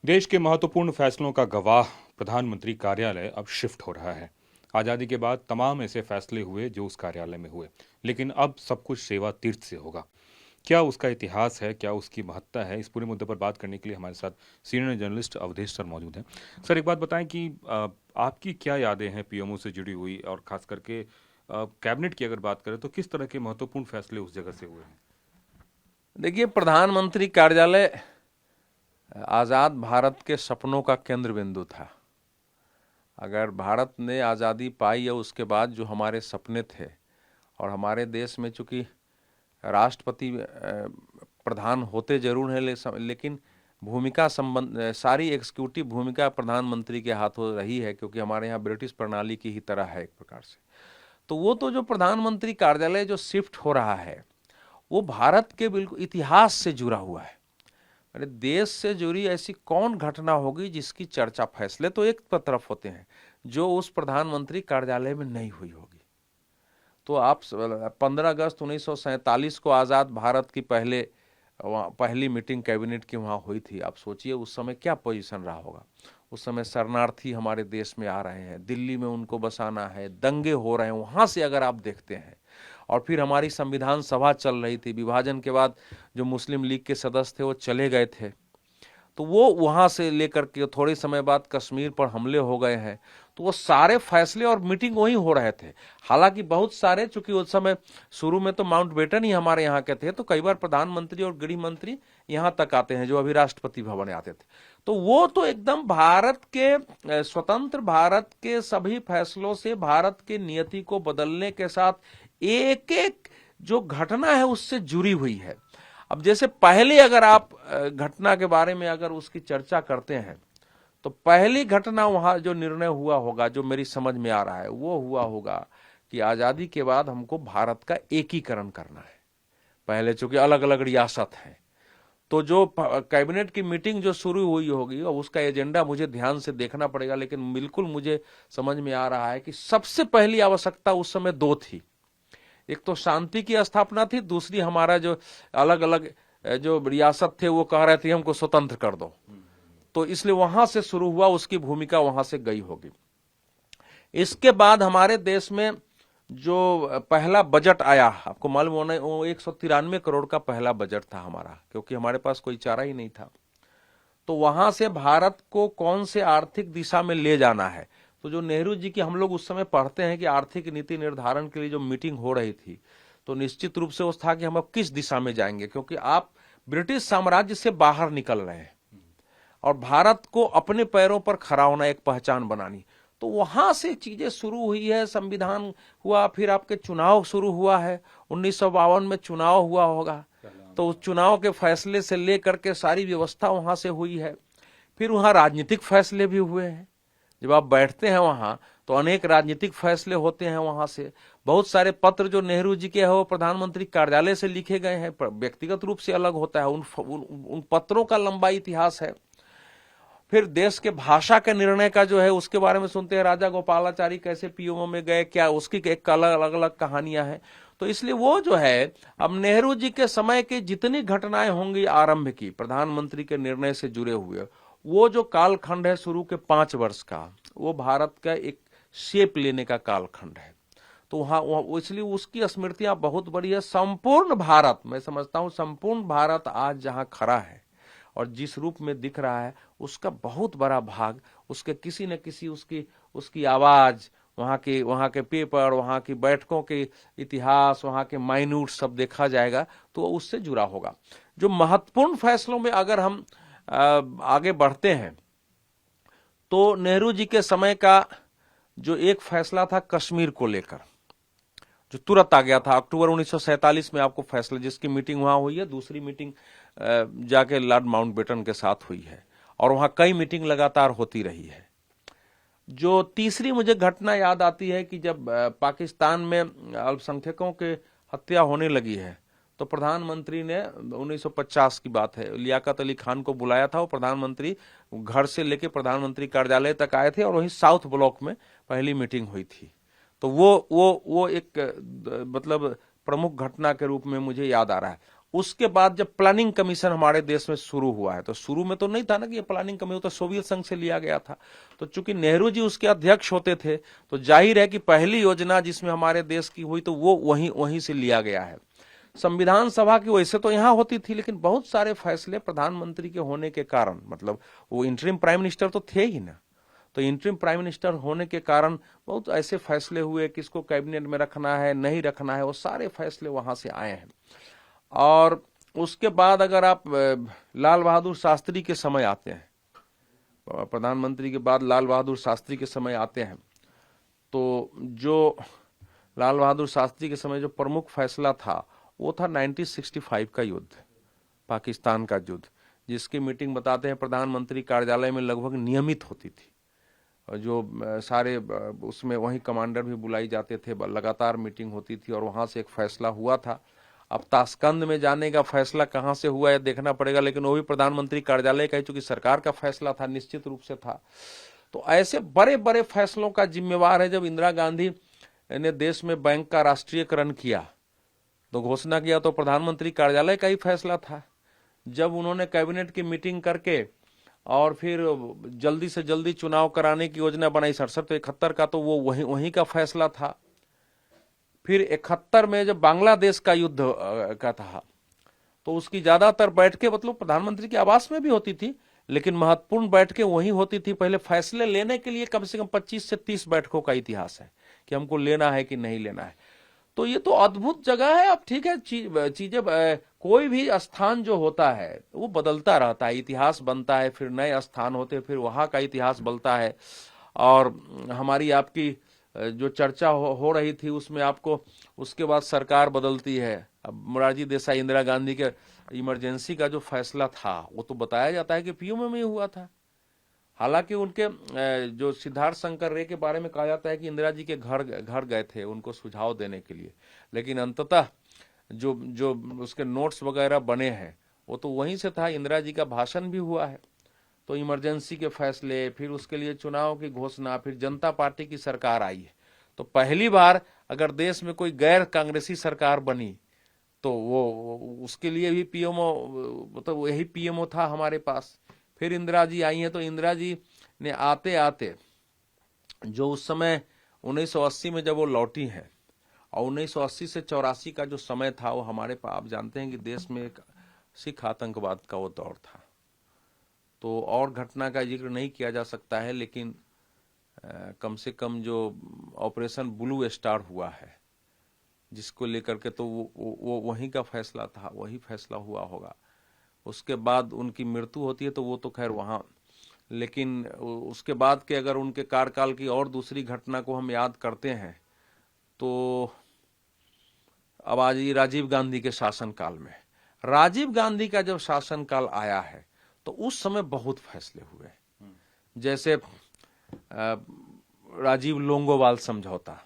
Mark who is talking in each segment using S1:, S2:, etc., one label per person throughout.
S1: देश के महत्वपूर्ण फैसलों का गवाह प्रधानमंत्री कार्यालय अब शिफ्ट हो रहा है। आजादी के बाद तमाम ऐसे फैसले हुए जो उस कार्यालय में हुए, लेकिन अब सब कुछ सेवा तीर्थ से होगा। क्या उसका इतिहास है, क्या उसकी महत्ता है, इस पूरे मुद्दे पर बात करने के लिए हमारे साथ सीनियर जर्नलिस्ट अवधेश सर मौजूद हैं। सर, एक बात बताएं कि आपकी क्या यादें हैं पीएमओ से जुड़ी हुई, और खास करके कैबिनेट की अगर बात करें तो किस तरह के महत्वपूर्ण फैसले उस जगह से हुए हैं।
S2: देखिए, प्रधानमंत्री कार्यालय आज़ाद भारत के सपनों का केंद्र बिंदु था। अगर भारत ने आज़ादी पाई या उसके बाद जो हमारे सपने थे, और हमारे देश में चूंकि राष्ट्रपति प्रधान होते जरूर हैं, लेकिन भूमिका संबंध सारी एग्जीक्यूटिव भूमिका प्रधानमंत्री के हाथों रही है, क्योंकि हमारे यहाँ ब्रिटिश प्रणाली की ही तरह है एक प्रकार से। तो वो तो जो प्रधानमंत्री कार्यालय जो शिफ्ट हो रहा है, वो भारत के बिल्कुल इतिहास से जुड़ा हुआ है। अरे, देश से जुड़ी ऐसी कौन घटना होगी जिसकी चर्चा, फैसले तो एक तरफ होते हैं, जो उस प्रधानमंत्री कार्यालय में नहीं हुई होगी। तो आप 15 अगस्त 1947 को आज़ाद भारत की पहली मीटिंग कैबिनेट की वहाँ हुई थी। आप सोचिए उस समय क्या पोजीशन रहा होगा। उस समय शरणार्थी हमारे देश में आ रहे हैं, दिल्ली में उनको बसाना है, दंगे हो रहे हैं वहाँ से अगर आप देखते हैं। और फिर हमारी संविधान सभा चल रही थी। विभाजन के बाद जो मुस्लिम लीग के सदस्य थे वो चले गए थे, तो वो वहाँ से लेकर के थोड़े समय बाद कश्मीर पर हमले हो गए हैं। तो वो सारे फैसले और मीटिंग वहीं हो रहे थे। हालांकि बहुत सारे, चूंकि उस समय शुरू में तो माउंटबेटन ही हमारे यहाँ के थे, तो कई बार प्रधानमंत्री और गृह मंत्री यहाँ तक आते हैं, जो अभी राष्ट्रपति भवन आते थे। तो वो तो एकदम भारत के, स्वतंत्र भारत के सभी फैसलों से, भारत के नियति को बदलने के साथ एक एक जो घटना है उससे जुड़ी हुई है। अब जैसे पहले अगर आप घटना के बारे में अगर उसकी चर्चा करते हैं, तो पहली घटना वहां जो निर्णय हुआ होगा, जो मेरी समझ में आ रहा है, वो हुआ होगा कि आजादी के बाद हमको भारत का एकीकरण करना है। पहले चूंकि अलग अलग रियासत है, तो जो कैबिनेट की मीटिंग जो शुरू हुई होगी, और उसका एजेंडा मुझे ध्यान से देखना पड़ेगा, लेकिन बिल्कुल मुझे समझ में आ रहा है कि सबसे पहली आवश्यकता उस समय दो थी। एक तो शांति की स्थापना थी, दूसरी हमारा जो अलग अलग जो रियासत थे वो कह रहे थे हमको स्वतंत्र कर दो। तो इसलिए वहां से शुरू हुआ, उसकी भूमिका वहां से गई होगी। इसके बाद हमारे देश में जो पहला बजट आया, आपको मालूम होना, वो 193 करोड़ का पहला बजट था हमारा, क्योंकि हमारे पास कोई चारा ही नहीं था। तो वहां से भारत को कौन से आर्थिक दिशा में ले जाना है, तो जो नेहरू जी की हम लोग उस समय पढ़ते हैं कि आर्थिक नीति निर्धारण के लिए जो मीटिंग हो रही थी, तो निश्चित रूप से वो था कि हम अब किस दिशा में जाएंगे, क्योंकि आप ब्रिटिश साम्राज्य से बाहर निकल रहे हैं और भारत को अपने पैरों पर खड़ा होना, एक पहचान बनानी। तो वहां से चीजें शुरू हुई है, संविधान हुआ, फिर आपके चुनाव शुरू हुआ है। 1952 में चुनाव हुआ होगा, तो उस चुनाव के फैसले से लेकर के सारी व्यवस्था वहां से हुई है। फिर वहां राजनीतिक फैसले भी हुए हैं। जब आप बैठते हैं वहां, तो अनेक राजनीतिक फैसले होते हैं वहां से। बहुत सारे पत्र जो नेहरू जी के हैं वो प्रधानमंत्री कार्यालय से लिखे गए हैं, व्यक्तिगत रूप से अलग होता है। उन पत्रों का लंबा इतिहास है। फिर देश के भाषा के निर्णय का जो है उसके बारे में सुनते हैं, राजा गोपालाचारी कैसे पीओ में गए, क्या उसकी एक अलग अलग कहानियां हैं। तो इसलिए वो जो है, अब नेहरू जी के समय की जितनी घटनाएं होंगी आरंभ की प्रधानमंत्री के निर्णय से जुड़े हुए, वो जो कालखंड है शुरू के 5 वर्ष का, वो भारत का एक शेप लेने का कालखंड है। तो वहां इसलिए उसकी स्मृतियां बहुत बड़ी है। संपूर्ण भारत, मैं समझता हूं संपूर्ण भारत आज जहां खड़ा है और जिस रूप में दिख रहा है, उसका बहुत बड़ा भाग उसके किसी न किसी उसकी आवाज, वहां के पेपर, वहां की बैठकों के इतिहास, वहां के माइन्यूट सब देखा जाएगा तो उससे जुड़ा होगा। जो महत्वपूर्ण फैसलों में अगर हम आगे बढ़ते हैं, तो नेहरू जी के समय का जो एक फैसला था कश्मीर को लेकर, जो तुरंत आ गया था अक्टूबर 1947 में, आपको फैसला, जिसकी मीटिंग वहां हुई है, दूसरी मीटिंग जाके लॉर्ड माउंटबेटन के साथ हुई है, और वहां कई मीटिंग लगातार होती रही है। जो तीसरी मुझे घटना याद आती है कि जब पाकिस्तान में अल्पसंख्यकों के हत्या होने लगी है, तो प्रधानमंत्री ने 1950 की बात है, लियाकत अली खान को बुलाया था। वो प्रधानमंत्री घर से लेके प्रधानमंत्री कार्यालय तक आए थे, और वहीं साउथ ब्लॉक में पहली मीटिंग हुई थी। तो वो एक मतलब प्रमुख घटना के रूप में मुझे याद आ रहा है। उसके बाद जब प्लानिंग कमीशन हमारे देश में शुरू हुआ है, तो शुरू में तो नहीं था ना कि ये प्लानिंग कमीशन, तो सोवियत संघ से लिया गया था। तो चूंकि नेहरू जी उसके अध्यक्ष होते थे, तो जाहिर है कि पहली योजना जिसमें हमारे देश की हुई तो वो वहीं से लिया गया है। संविधान सभा की वैसे तो यहाँ होती थी, लेकिन बहुत सारे फैसले प्रधानमंत्री के होने के कारण, मतलब वो इंटरिम प्राइम मिनिस्टर तो थे ही ना, तो इंटरिम प्राइम मिनिस्टर होने के कारण बहुत ऐसे फैसले हुए, किसको कैबिनेट में रखना है नहीं रखना है, वो सारे फैसले वहां से आए हैं। और उसके बाद अगर आप लाल बहादुर शास्त्री के समय आते हैं, प्रधानमंत्री के बाद लाल बहादुर शास्त्री के समय आते हैं, तो जो लाल बहादुर शास्त्री के समय जो प्रमुख फैसला था वो था 1965 का युद्ध, पाकिस्तान का युद्ध, जिसकी मीटिंग बताते हैं प्रधानमंत्री कार्यालय में लगभग नियमित होती थी, और जो सारे उसमें वही कमांडर भी बुलाई जाते थे, लगातार मीटिंग होती थी और वहां से एक फैसला हुआ था। अब ताशकंद में जाने का फैसला कहां से हुआ है देखना पड़ेगा, लेकिन वो भी प्रधानमंत्री कार्यालय का, चूंकि सरकार का फैसला था, निश्चित रूप से था। तो ऐसे बड़े बड़े फैसलों का जिम्मेवार है। जब इंदिरा गांधी ने देश में बैंक का राष्ट्रीयकरण किया तो घोषणा किया तो प्रधानमंत्री कार्यालय का ही फैसला था। जब उन्होंने कैबिनेट की मीटिंग करके और फिर जल्दी से जल्दी चुनाव कराने की योजना बनाई 67 तो 71 का, तो वो वहीं का फैसला था। फिर 71 में जब बांग्लादेश का युद्ध का था तो उसकी ज्यादातर बैठकें मतलब प्रधानमंत्री के आवास में भी होती थी, लेकिन महत्वपूर्ण बैठकें वहीं होती थी। पहले फैसले लेने के लिए कम से कम 25 से 30 बैठकों का इतिहास है कि हमको लेना है कि नहीं लेना है। तो ये तो अद्भुत जगह है। अब ठीक है, चीजें कोई भी स्थान जो होता है वो बदलता रहता है, इतिहास बनता है, फिर नए स्थान होते, फिर वहां का इतिहास बनता है। और हमारी आपकी जो चर्चा हो रही थी उसमें आपको उसके बाद सरकार बदलती है। अब मोरारजी देसाई इंदिरा गांधी के इमरजेंसी का जो फैसला था वो तो बताया जाता है कि पीएम में ही हुआ था। हालांकि उनके जो सिद्धार्थ शंकर रे के बारे में कहा जाता है कि इंदिरा जी के घर गए थे उनको सुझाव देने के लिए, लेकिन अंततः जो उसके नोट्स वगैरह बने हैं वो तो वहीं से था। इंदिरा जी का भाषण भी हुआ है। तो इमरजेंसी के फैसले, फिर उसके लिए चुनाव की घोषणा, फिर जनता पार्टी की सरकार आई है। तो पहली बार अगर देश में कोई गैर कांग्रेसी सरकार बनी तो वो उसके लिए भी पीएमओ, मतलब वही पीएमओ था हमारे पास। फिर इंदिरा जी आई हैं, तो इंदिरा जी ने आते आते जो उस समय 1980 में जब वो लौटी हैं और 1980 से 84 का जो समय था वो हमारे पास, आप जानते हैं कि देश में एक सिख आतंकवाद का वो दौर था। तो और घटना का जिक्र नहीं किया जा सकता है, लेकिन कम से कम जो ऑपरेशन ब्लू स्टार हुआ है जिसको लेकर के, तो वो वहीं का फैसला था, वही फैसला हुआ होगा। उसके बाद उनकी मृत्यु होती है तो वो तो खैर वहाँ, लेकिन उसके बाद के अगर उनके कार्यकाल की और दूसरी घटना को हम याद करते हैं तो अब आज ये राजीव गांधी के शासनकाल में, राजीव गांधी का जब शासनकाल आया है तो उस समय बहुत फैसले हुए, जैसे राजीव लोंगोवाल समझौता,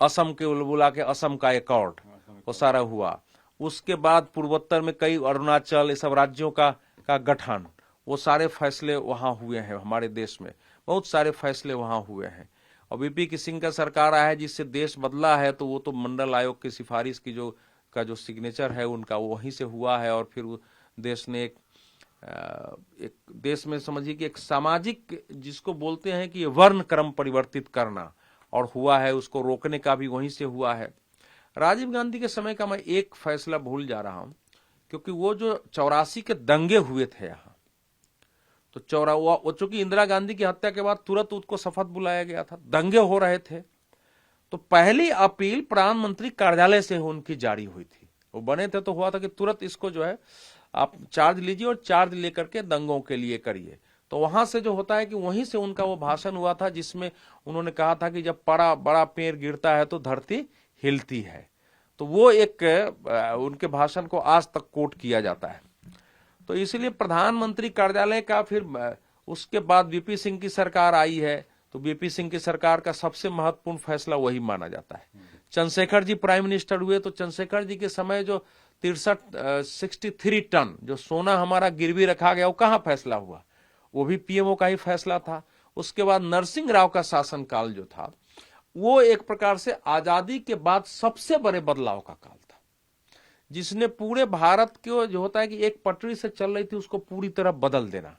S2: असम के बुला के असम का एकॉर्ड, वो सारा हुआ। उसके बाद पूर्वोत्तर में कई अरुणाचल, ये सब राज्यों का गठन, वो सारे फैसले वहां हुए हैं। हमारे देश में बहुत सारे फैसले वहां हुए हैं। और वीपी की सिंह का सरकार आया है जिससे देश बदला है, तो वो तो मंडल आयोग की सिफारिश की जो सिग्नेचर है उनका वो वहीं से हुआ है। और फिर देश ने एक देश में समझिए कि एक सामाजिक, जिसको बोलते हैं कि वर्ण क्रम परिवर्तित करना और हुआ है, उसको रोकने का भी वहीं से हुआ है। राजीव गांधी के समय का मैं एक फैसला भूल जा रहा हूं, क्योंकि वो जो 84 के दंगे हुए थे यहाँ, तो चूंकि इंदिरा गांधी की हत्या के बाद तुरंत उसको शपथ बुलाया गया था, दंगे हो रहे थे, तो पहली अपील प्रधानमंत्री कार्यालय से उनकी जारी हुई थी। वो बने थे तो हुआ था कि तुरंत इसको जो है आप चार्ज लीजिए और चार्ज लेकर के दंगों के लिए करिए। तो वहां से जो होता है कि वहीं से उनका वो भाषण हुआ था जिसमें उन्होंने कहा था कि जब बड़ा पेड़ गिरता है तो धरती हिलती है। तो वो एक उनके भाषण को आज तक कोट किया जाता है। तो इसलिए प्रधानमंत्री कार्यालय का, फिर उसके बाद वीपी सिंह की सरकार आई है, तो वीपी सिंह की सरकार का सबसे महत्वपूर्ण फैसला वही माना जाता है। चंद्रशेखर जी प्राइम मिनिस्टर हुए, तो चंद्रशेखर जी के समय जो 63 टन जो सोना हमारा गिरवी रखा गया, वो कहाँ फैसला हुआ, वो भी पीएमओ का ही फैसला था। उसके बाद नरसिंह राव का शासनकाल जो था, वो एक प्रकार से आजादी के बाद सबसे बड़े बदलाव का काल था। जिसने पूरे भारत को, जो होता है कि एक पटरी से चल रही थी, उसको पूरी तरह बदल देना।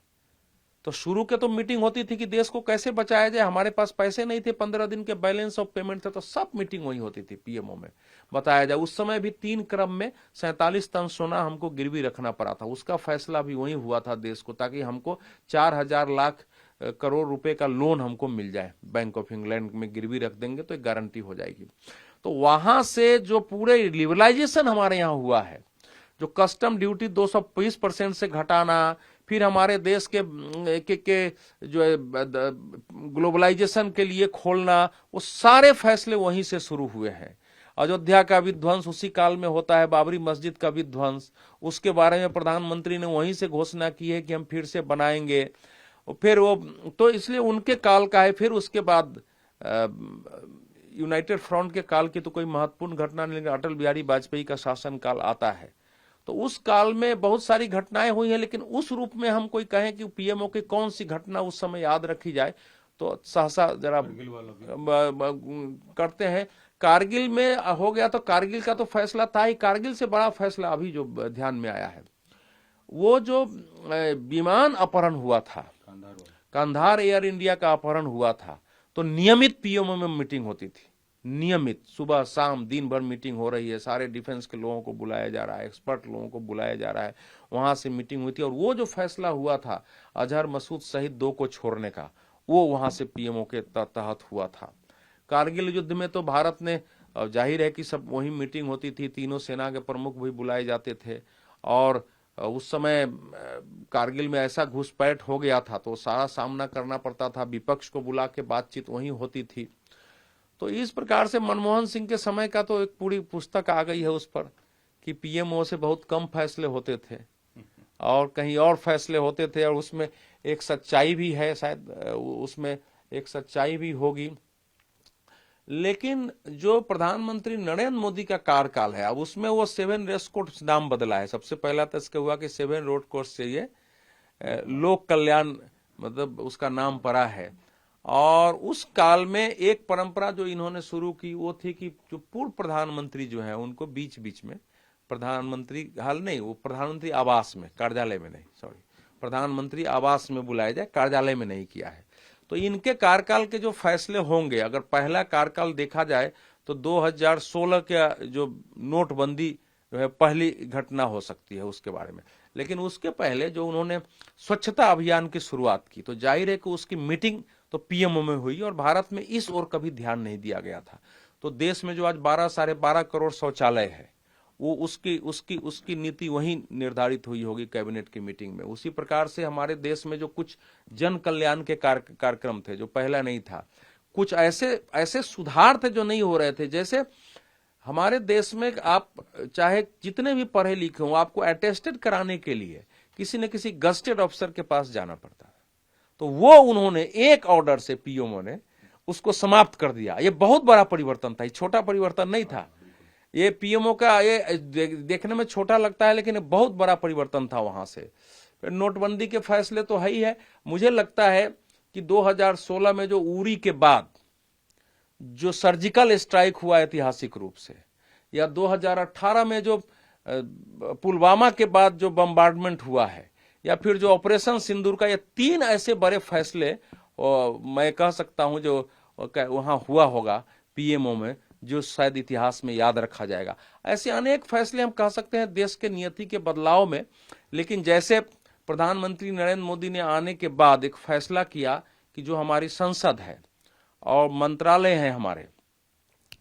S2: तो शुरू के तो मीटिंग होती थी कि देश को कैसे बचाया जाए, हमारे पास पैसे नहीं थे, 15 दिन के बैलेंस ऑफ पेमेंट थे, तो सब मीटिंग वही होती थी पीएमओ में, बताया जाए। उस समय भी 3 क्रम में 47 टन सोना हमको गिरवी रखना पड़ा था, उसका फैसला भी वही हुआ था देश को, ताकि हमको 4000 लाख करोड़ रुपए का लोन हमको मिल जाए, बैंक ऑफ इंग्लैंड में गिरवी रख देंगे तो एक गारंटी हो जाएगी। तो वहां से जो पूरे लिबरलाइजेशन हमारे यहाँ हुआ है, जो कस्टम ड्यूटी 220% से घटाना, फिर हमारे देश के जो ग्लोबलाइजेशन के लिए खोलना, वो सारे फैसले वहीं से शुरू हुए हैं। अयोध्या का विध्वंस उसी काल में होता है, बाबरी मस्जिद का विध्वंस, उसके बारे में प्रधानमंत्री ने वहीं से घोषणा की है कि हम फिर से बनाएंगे। फिर वो तो इसलिए उनके काल का है। फिर उसके बाद यूनाइटेड फ्रंट के काल की तो कोई महत्वपूर्ण घटना नहीं, लेकिन अटल बिहारी वाजपेयी का शासन काल आता है। तो उस काल में बहुत सारी घटनाएं हुई हैं, लेकिन उस रूप में हम कोई कहें कि पीएमओ की कौन सी घटना उस समय याद रखी जाए, तो सहसा जरा करते हैं। कारगिल में हो गया, तो कारगिल का तो फैसला था ही। कारगिल से बड़ा फैसला अभी जो ध्यान में आया है, वो जो विमान अपहरण हुआ था, कंधार एयर इंडिया का अपहरण हुआ था, तो नियमित पीएमओ में मीटिंग होती थी, नियमित सुबह शाम दिन भर मीटिंग हो रही है, सारे डिफेंस के लोगों को बुलाया जा रहा है, एक्सपर्ट लोगों को बुलाया जा रहा है, वहां से मीटिंग हुई थी। और वो जो फैसला हुआ था अजहर मसूद सहित 2 को छोड़ने का, वो वहां से पीएमओ के तहत हुआ था। कारगिल युद्ध में तो भारत ने, जाहिर है कि सब वही मीटिंग होती थी, तीनों सेना के प्रमुख भी बुलाए जाते थे, और उस समय कारगिल में ऐसा घुसपैठ हो गया था तो सारा सामना करना पड़ता था, विपक्ष को बुला के बातचीत वहीं होती थी। तो इस प्रकार से मनमोहन सिंह के समय का तो एक पूरी पुस्तक आ गई है उस पर, कि पीएमओ से बहुत कम फैसले होते थे और कहीं और फैसले होते थे, और उसमें एक सच्चाई भी है, शायद उसमें एक सच्चाई भी होगी। लेकिन जो प्रधानमंत्री नरेंद्र मोदी का कार्यकाल है, अब उसमें वो 7 रेस कोर्स नाम बदला है। सबसे पहला तो इसका हुआ कि 7 रोड कोर्स से ये लोक कल्याण, मतलब उसका नाम पड़ा है। और उस काल में एक परंपरा जो इन्होंने शुरू की वो थी कि जो पूर्व प्रधानमंत्री जो है उनको बीच बीच में प्रधानमंत्री हाल नहीं, वो प्रधानमंत्री आवास में, कार्यालय में नहीं, सॉरी, प्रधानमंत्री आवास में बुलाया जाए, कार्यालय में नहीं किया है। तो इनके कार्यकाल के जो फैसले होंगे, अगर पहला कार्यकाल देखा जाए तो 2016 के जो नोटबंदी जो है पहली घटना हो सकती है उसके बारे में। लेकिन उसके पहले जो उन्होंने स्वच्छता अभियान की शुरुआत की, तो जाहिर है कि उसकी मीटिंग तो पीएमओ में हुई, और भारत में इस ओर कभी ध्यान नहीं दिया गया था। तो देश में जो आज 12-12.5 करोड़ शौचालय है, वो उसकी नीति वहीं निर्धारित हुई होगी कैबिनेट की मीटिंग में। उसी प्रकार से हमारे देश में जो कुछ जन कल्याण के कार्यक्रम थे, जो पहला नहीं था, कुछ ऐसे सुधार थे जो नहीं हो रहे थे। जैसे हमारे देश में आप चाहे जितने भी पढ़े लिखे हो, आपको अटेस्टेड कराने के लिए किसी न किसी गजेटेड अफसर के पास जाना पड़ता है। तो वो उन्होंने एक ऑर्डर से, पीएमओ ने उसको समाप्त कर दिया। ये बहुत बड़ा परिवर्तन था, ये छोटा परिवर्तन नहीं था। ये पीएमओ का, ये देखने में छोटा लगता है लेकिन बहुत बड़ा परिवर्तन था वहां से। फिर नोटबंदी के फैसले तो है ही है। मुझे लगता है कि 2016 में जो उरी के बाद जो सर्जिकल स्ट्राइक हुआ ऐतिहासिक रूप से, या 2018 में जो पुलवामा के बाद जो बम्बार्डमेंट हुआ है, या फिर जो ऑपरेशन सिंदूर का, ये 3 ऐसे बड़े फैसले मैं कह सकता हूं जो वहां हुआ होगा पीएमओ में, जो शायद इतिहास में याद रखा जाएगा। ऐसे अनेक फैसले हम कह सकते हैं देश के नियति के बदलाव में। लेकिन जैसे प्रधानमंत्री नरेंद्र मोदी ने आने के बाद एक फैसला किया कि जो हमारी संसद है और मंत्रालय है हमारे,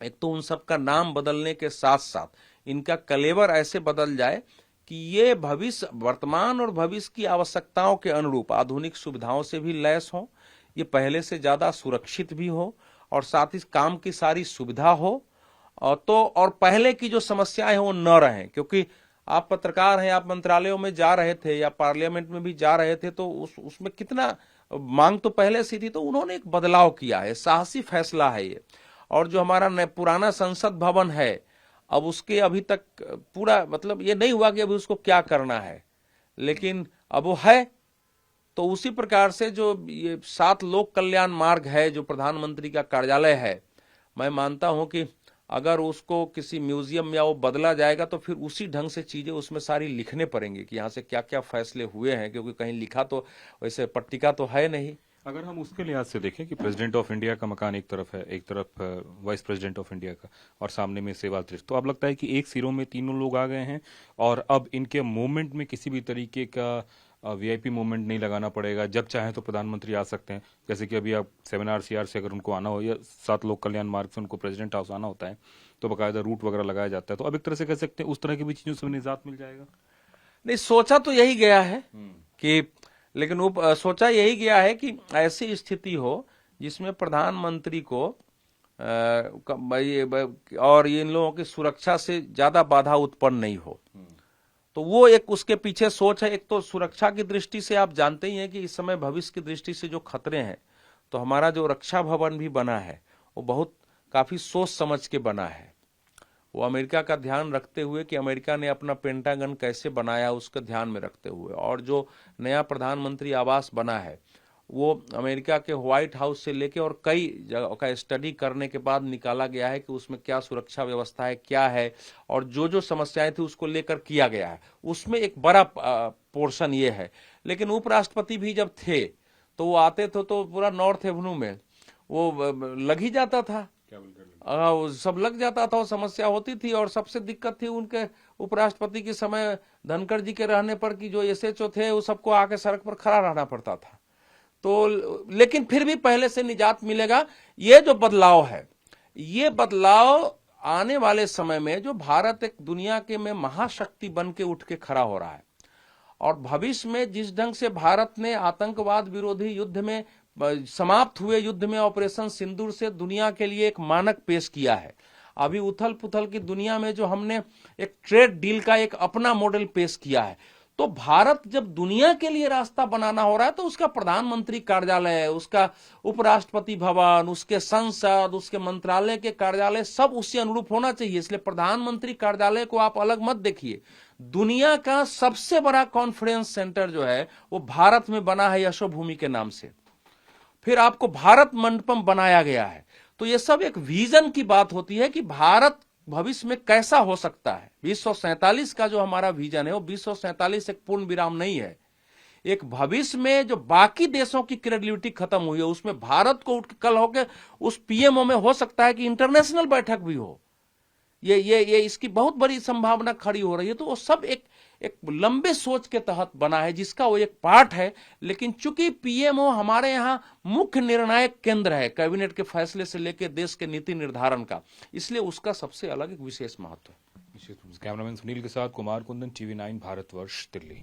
S2: एक तो उन सब का नाम बदलने के साथ साथ इनका कलेवर ऐसे बदल जाए कि ये भविष्य, वर्तमान और भविष्य की आवश्यकताओं के अनुरूप आधुनिक सुविधाओं से भी लैस हो, ये पहले से ज्यादा सुरक्षित भी हो, और साथ ही काम की सारी सुविधा हो, और पहले की जो समस्याएं हैं वो न रहें। क्योंकि आप पत्रकार हैं, आप मंत्रालयों में जा रहे थे या पार्लियामेंट में भी जा रहे थे, तो उसमें कितना मांग तो पहले से थी, तो उन्होंने एक बदलाव किया है, साहसी फैसला है ये। और जो हमारा पुराना संसद भवन है, अब उसके अभी तक पूरा, मतलब ये नहीं हुआ कि अभी उसको क्या करना है, लेकिन अब वो है। तो उसी प्रकार से जो ये 7 लोक कल्याण मार्ग है, जो प्रधानमंत्री का कार्यालय है, मैं मानता हूं कि अगर उसको किसी म्यूजियम में वो बदला जाएगा तो फिर उसी ढंग से चीजें उसमें सारी लिखने पड़ेंगी कि यहाँ से क्या क्या फैसले हुए हैं, क्योंकि कहीं लिखा तो वैसे पट्टिका तो है नहीं।
S1: अगर हम उसके लिहाज से देखें कि प्रेसिडेंट ऑफ इंडिया का मकान एक तरफ है, एक तरफ वाइस प्रेसिडेंट ऑफ इंडिया का, और सामने में सेवा तीर्थ, तो अब लगता है कि एक सिरों में तीनों लोग आ गए हैं और अब इनके मूवमेंट में किसी भी तरीके का वीआईपी मूवमेंट नहीं लगाना पड़ेगा। जब चाहें तो प्रधानमंत्री आ सकते हैं, जैसे कि अभी आप 7 RCR से अगर उनको आना हो या 7 लोक कल्याण मार्ग से उनको प्रेसिडेंट हाउस आना होता है तो बाकायदा रूट वगैरह लगाया जाता है। तो अब एक तरह से कह सकते हैं उस तरह की भी चीजों से निजात मिल जाएगा।
S2: नहीं, सोचा तो यही गया है कि, लेकिन वो सोचा यही गया है कि ऐसी स्थिति हो जिसमें प्रधानमंत्री को और इन लोगों की सुरक्षा से ज्यादा बाधा उत्पन्न नहीं हो। तो वो एक उसके पीछे सोच है। एक तो सुरक्षा की दृष्टि से आप जानते ही हैं कि इस समय भविष्य की दृष्टि से जो खतरे हैं, तो हमारा जो रक्षा भवन भी बना है वो बहुत काफी सोच समझ के बना है। वो अमेरिका का ध्यान रखते हुए कि अमेरिका ने अपना पेंटागन कैसे बनाया उसका ध्यान में रखते हुए, और जो नया प्रधानमंत्री आवास बना है वो अमेरिका के व्हाइट हाउस से लेके और कई जगह का स्टडी करने के बाद निकाला गया है कि उसमें क्या सुरक्षा व्यवस्था है, क्या है, और जो जो समस्याएं थी उसको लेकर किया गया है। उसमें एक बड़ा पोर्शन ये है। लेकिन उपराष्ट्रपति भी जब थे तो वो आते थे तो पूरा नॉर्थ एवेन्यू में वो लग ही जाता था, वो सब लग जाता था, वो समस्या होती थी। और सबसे दिक्कत थी उनके उपराष्ट्रपति के समय धनखड़ जी के रहने पर कि जो SHO थे वो सबको आके सड़क पर खड़ा रहना पड़ता था। तो लेकिन फिर भी पहले से निजात मिलेगा। ये जो बदलाव है, ये बदलाव आने वाले समय में जो भारत एक दुनिया के में महाशक्ति बन के उठ के खड़ा हो रहा है, और भविष्य में जिस ढंग से भारत ने आतंकवाद विरोधी युद्ध में समाप्त हुए युद्ध में ऑपरेशन सिंदूर से दुनिया के लिए एक मानक पेश किया है, अभी उथल पुथल की दुनिया में जो हमने एक ट्रेड डील का एक अपना मॉडल पेश किया है, तो भारत जब दुनिया के लिए रास्ता बनाना हो रहा है तो उसका प्रधानमंत्री कार्यालय, उसका उपराष्ट्रपति भवन, उसके संसद, उसके मंत्रालय के कार्यालय सब उससे अनुरूप होना चाहिए। इसलिए प्रधानमंत्री कार्यालय को आप अलग मत देखिए। दुनिया का सबसे बड़ा कॉन्फ्रेंस सेंटर जो है वो भारत में बना है यशोभूमि के नाम से। फिर आपको भारत मंडपम बनाया गया है। तो ये सब एक विजन की बात होती है कि भारत भविष्य में कैसा हो सकता है। 2047 का जो हमारा विजन है वो 2047 एक पूर्ण विराम नहीं है। एक भविष्य में जो बाकी देशों की क्रेडिबिलिटी खत्म हुई है उसमें भारत को उठ कल होकर उस PMO में हो सकता है कि इंटरनेशनल बैठक भी हो। ये इसकी बहुत बड़ी संभावना खड़ी हो रही है। तो वो सब एक लंबे सोच के तहत बना है जिसका वो एक पार्ट है। लेकिन चूंकि PMO हमारे यहाँ मुख्य निर्णायक केंद्र है कैबिनेट के फैसले से लेकर देश के नीति निर्धारण का, इसलिए उसका सबसे अलग एक विशेष महत्व है।
S1: कैमरामैन सुनील के साथ कुमार कुंदन, TV9 भारतवर्ष, दिल्ली।